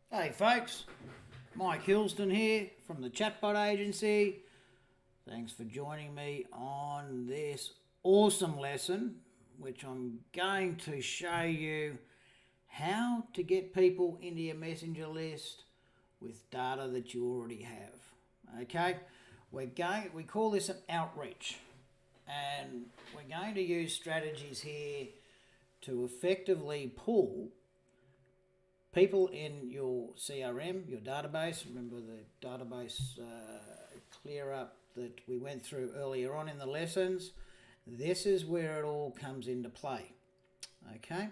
Hey folks, Mike Hilston here from the Chatbot Agency. Thanks for joining me on this awesome lesson, which I'm going to show you how to get people into your messenger list with data that you already have. Okay, we call this an outreach, and we're going to use strategies here to effectively pull people in your CRM, your database. Remember the database clear up that we went through earlier on in the lessons. This is where it all comes into play. Okay.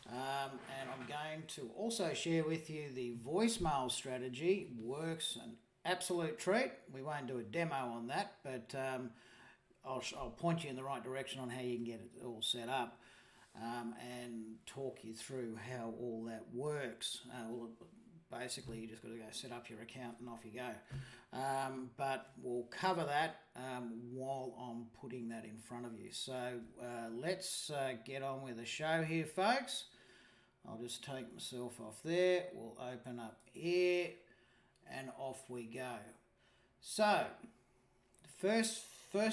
And I'm going to also share with you the voicemail strategy. Works an absolute treat. We won't do a demo on that, but I'll point you in the right direction on how you can get it all set up. And talk you through how all that works. Basically, you just got to go set up your account and off you go. But we'll cover that while I'm putting that in front of you. So let's get on with the show here, folks. I'll just take myself off there. We'll open up here and off we go. So first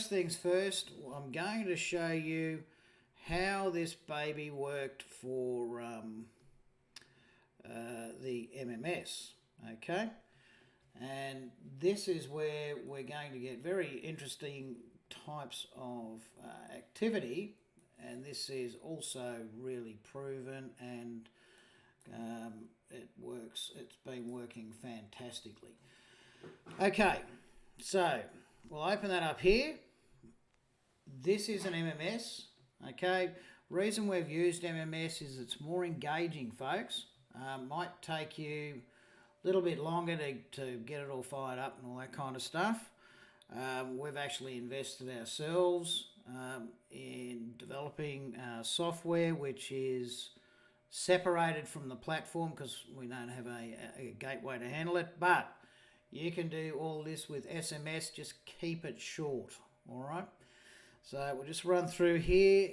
things first, I'm going to show you how this baby worked for the MMS, okay? And this is where we're going to get very interesting types of activity, and this is also really proven, and it works. It's been working fantastically. Okay, so we'll open that up here. This is an MMS. Okay, reason we've used MMS is it's more engaging, folks. Might take you a little bit longer to get it all fired up and all that kind of stuff. We've actually invested ourselves in developing software which is separated from the platform because we don't have a gateway to handle it, but you can do all this with SMS, just keep it short, all right? So we'll just run through here.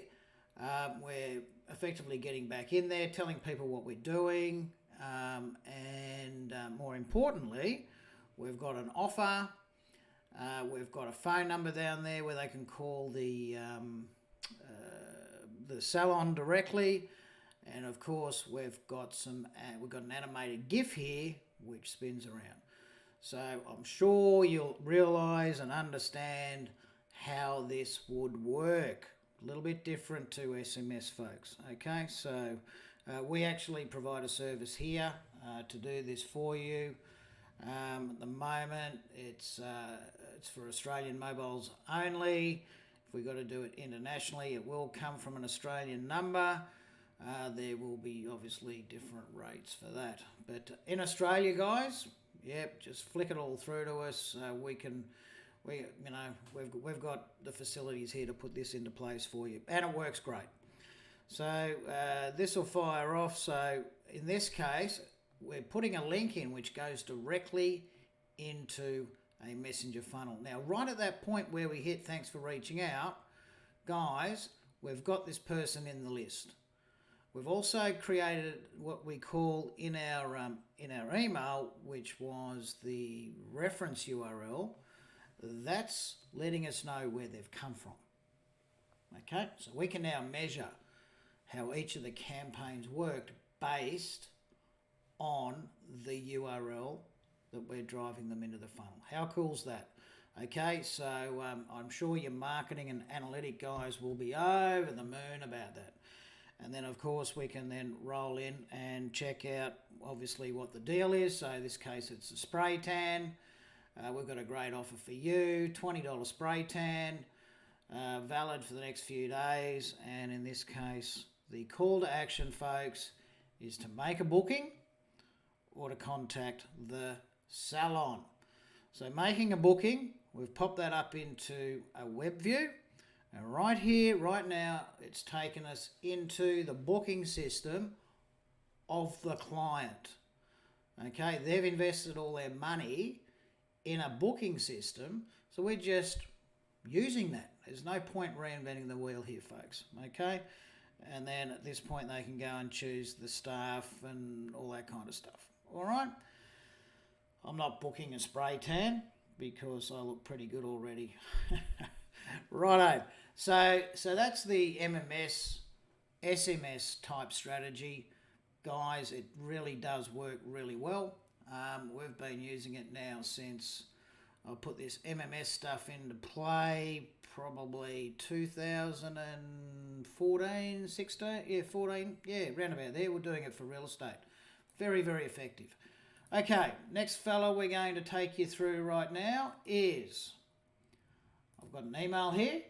We're effectively getting back in there, telling people what we're doing, and more importantly, we've got an offer. We've got a phone number down there where they can call the salon directly, and of course we've got an animated GIF here which spins around. So I'm sure you'll realise and understand how this would work. A little bit different to SMS, folks. Okay, so we actually provide a service here to do this for you. At the moment, it's for Australian mobiles only. If we've got to do it internationally, it will come from an Australian number. There will be obviously different rates for that. But in Australia, guys, yep, just flick it all through to us. We've got the facilities here to put this into place for you, and it works great. So this will fire off. So in this case, we're putting a link in which goes directly into a messenger funnel. Now, right at that point where we hit thanks for reaching out, guys, we've got this person in the list. We've also created what we call in our email, which was the reference URL. That's letting us know where they've come from. Okay, so we can now measure how each of the campaigns worked based on the URL that we're driving them into the funnel. How cool is that? Okay, so I'm sure your marketing and analytic guys will be over the moon about that. And then, of course, we can then roll in and check out, obviously, what the deal is. So in this case, it's a spray tan. We've got a great offer for you, $20 spray tan, valid for the next few days. And in this case, the call to action, folks, is to make a booking or to contact the salon. So making a booking, we've popped that up into a web view. And right here, right now, it's taken us into the booking system of the client. Okay, they've invested all their money in a booking system, so we're just using that. There's no point reinventing the wheel here, folks. Okay, and then at this point they can go and choose the staff and all that kind of stuff. All right. I'm not booking a spray tan because I look pretty good already. Righto. So that's the MMS, SMS type strategy. Guys, it really does work really well. We've been using it now since I put this MMS stuff into play, probably 2014, 16, 14, round about there. We're doing it for real estate. Very, very effective. Okay, next fella we're going to take you through right now is, I've got an email here,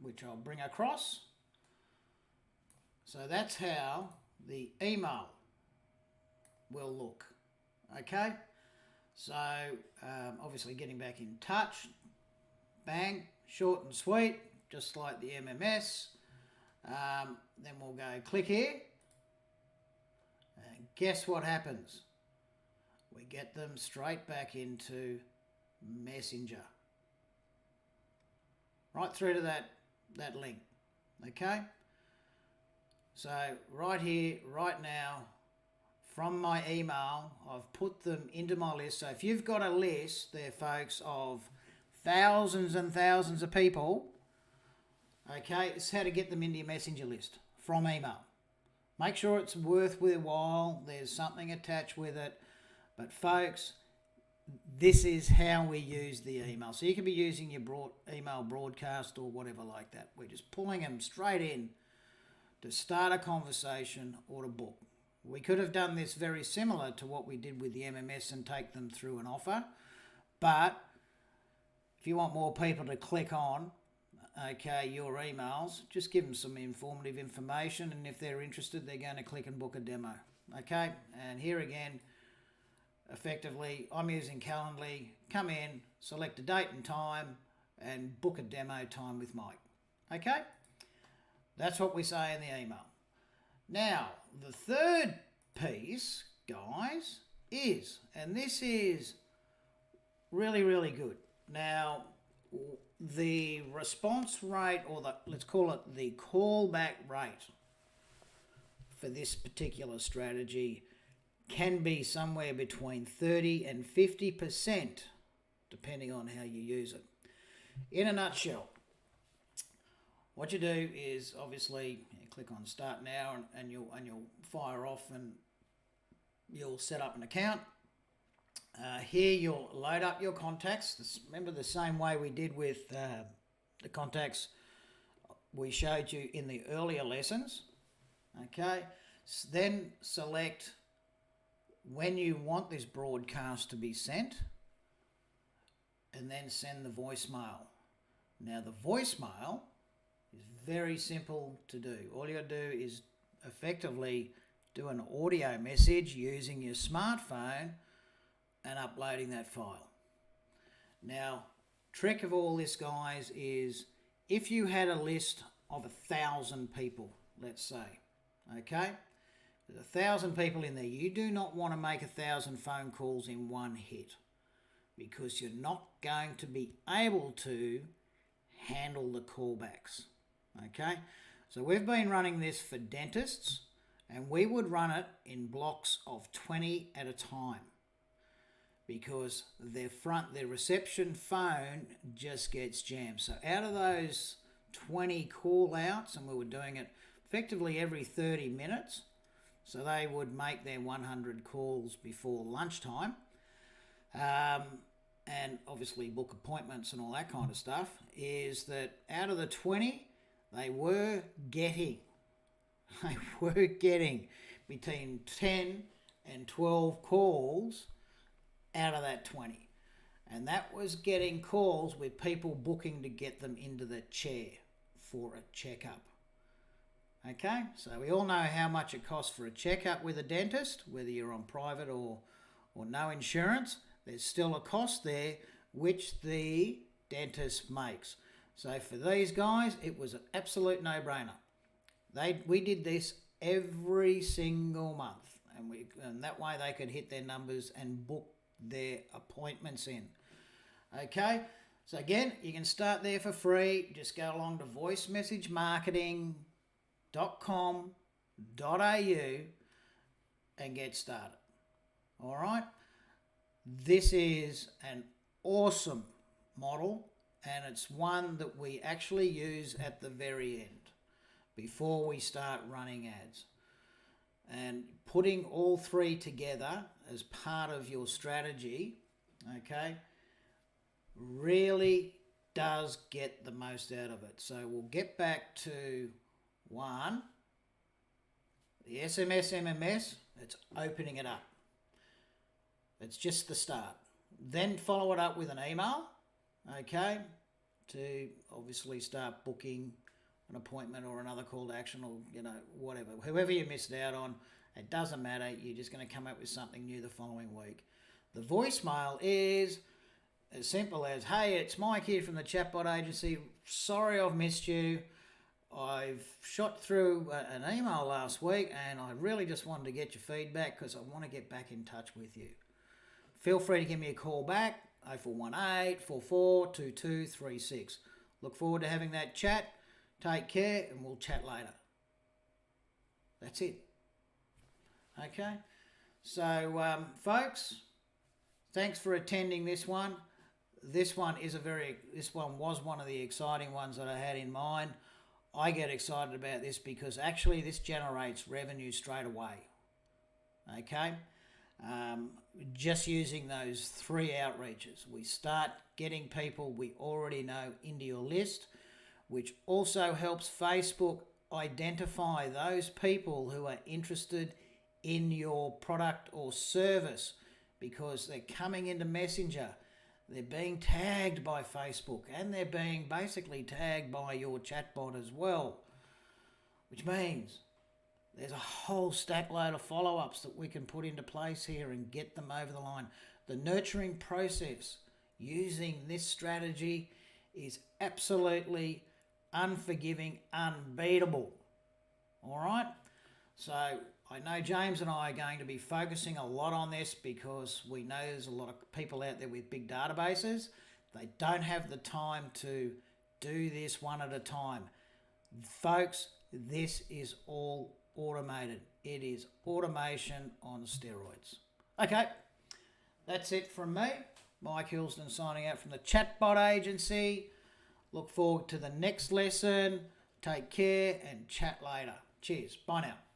which I'll bring across. So that's how the email will look. Okay, so obviously getting back in touch, bang, short and sweet, just like the MMS. Then we'll go click here, and guess what happens? We get them straight back into Messenger, right through to that link. Okay, so right here, right now, from my email, I've put them into my list. So if you've got a list there, folks, of thousands and thousands of people, okay, it's how to get them into your Messenger list from email. Make sure it's worth their while. There's something attached with it. But folks, this is how we use the email. So you can be using your email broadcast or whatever like that. We're just pulling them straight in to start a conversation or to book. We could have done this very similar to what we did with the MMS and take them through an offer. But if you want more people to click on, okay, your emails, just give them some informative information. And if they're interested, they're going to click and book a demo. Okay, and here again, effectively, I'm using Calendly. Come in, select a date and time, and book a demo time with Mike. Okay, that's what we say in the email. Now, the third piece, guys, is, and this is really, really good. Now, the response rate, or let's call it the callback rate for this particular strategy, can be somewhere between 30 and 50%, depending on how you use it. In a nutshell, what you do is obviously you click on Start Now, and you'll fire off, and you'll set up an account. Here you'll load up your contacts. Remember the same way we did with the contacts we showed you in the earlier lessons. Okay, then select when you want this broadcast to be sent, and then send the voicemail. Now the voicemail is very simple to do. All you got to do is effectively do an audio message using your smartphone and uploading that file. Now, trick of all this, guys, is if you had a list of 1,000 people, let's say, okay, there's 1,000 people in there, you do not want to make 1,000 phone calls in one hit, because you're not going to be able to handle the callbacks. Okay, so we've been running this for dentists, and we would run it in blocks of 20 at a time, because their reception phone just gets jammed. So out of those 20 call outs, and we were doing it effectively every 30 minutes, so they would make their 100 calls before lunchtime, and obviously book appointments and all that kind of stuff, is that out of the 20, they were getting between 10 and 12 calls out of that 20. And that was getting calls with people booking to get them into the chair for a checkup. Okay, so we all know how much it costs for a checkup with a dentist, whether you're on private or no insurance. There's still a cost there, which the dentist makes. So for these guys, it was an absolute no-brainer. We did this every single month, and that way they could hit their numbers and book their appointments in. Okay, so again, you can start there for free. Just go along to voicemessagemarketing.com.au, and get started. All right? This is an awesome model, and it's one that we actually use at the very end before we start running ads. And putting all three together as part of your strategy, okay, really does get the most out of it. So we'll get back to one, the SMS MMS, it's opening it up. It's just the start. Then follow it up with an email, okay, to obviously start booking an appointment or another call to action, or, whatever. Whoever you missed out on, it doesn't matter. You're just going to come up with something new the following week. The voicemail is as simple as, hey, it's Mike here from the Chatbot Agency. Sorry I've missed you. I've shot through an email last week and I really just wanted to get your feedback because I want to get back in touch with you. Feel free to give me a call back, 0418 44 2236. Look forward to having that chat. Take care and we'll chat later. That's it. Okay? So, folks, thanks for attending this one. This one was one of the exciting ones that I had in mind. I get excited about this because actually this generates revenue straight away. Okay? Just using those three outreaches. We start getting people we already know into your list, which also helps Facebook identify those people who are interested in your product or service because they're coming into Messenger. They're being tagged by Facebook and they're being basically tagged by your chatbot as well, which means there's a whole stack load of follow-ups that we can put into place here and get them over the line. The nurturing process using this strategy is absolutely unforgiving, unbeatable. All right? So I know James and I are going to be focusing a lot on this because we know there's a lot of people out there with big databases. They don't have the time to do this one at a time. Folks, this is all automated. It is automation on steroids. Okay, that's it from me. Mike Hillston signing out from the Chatbot Agency. Look forward to the next lesson. Take care and chat later. Cheers. Bye now.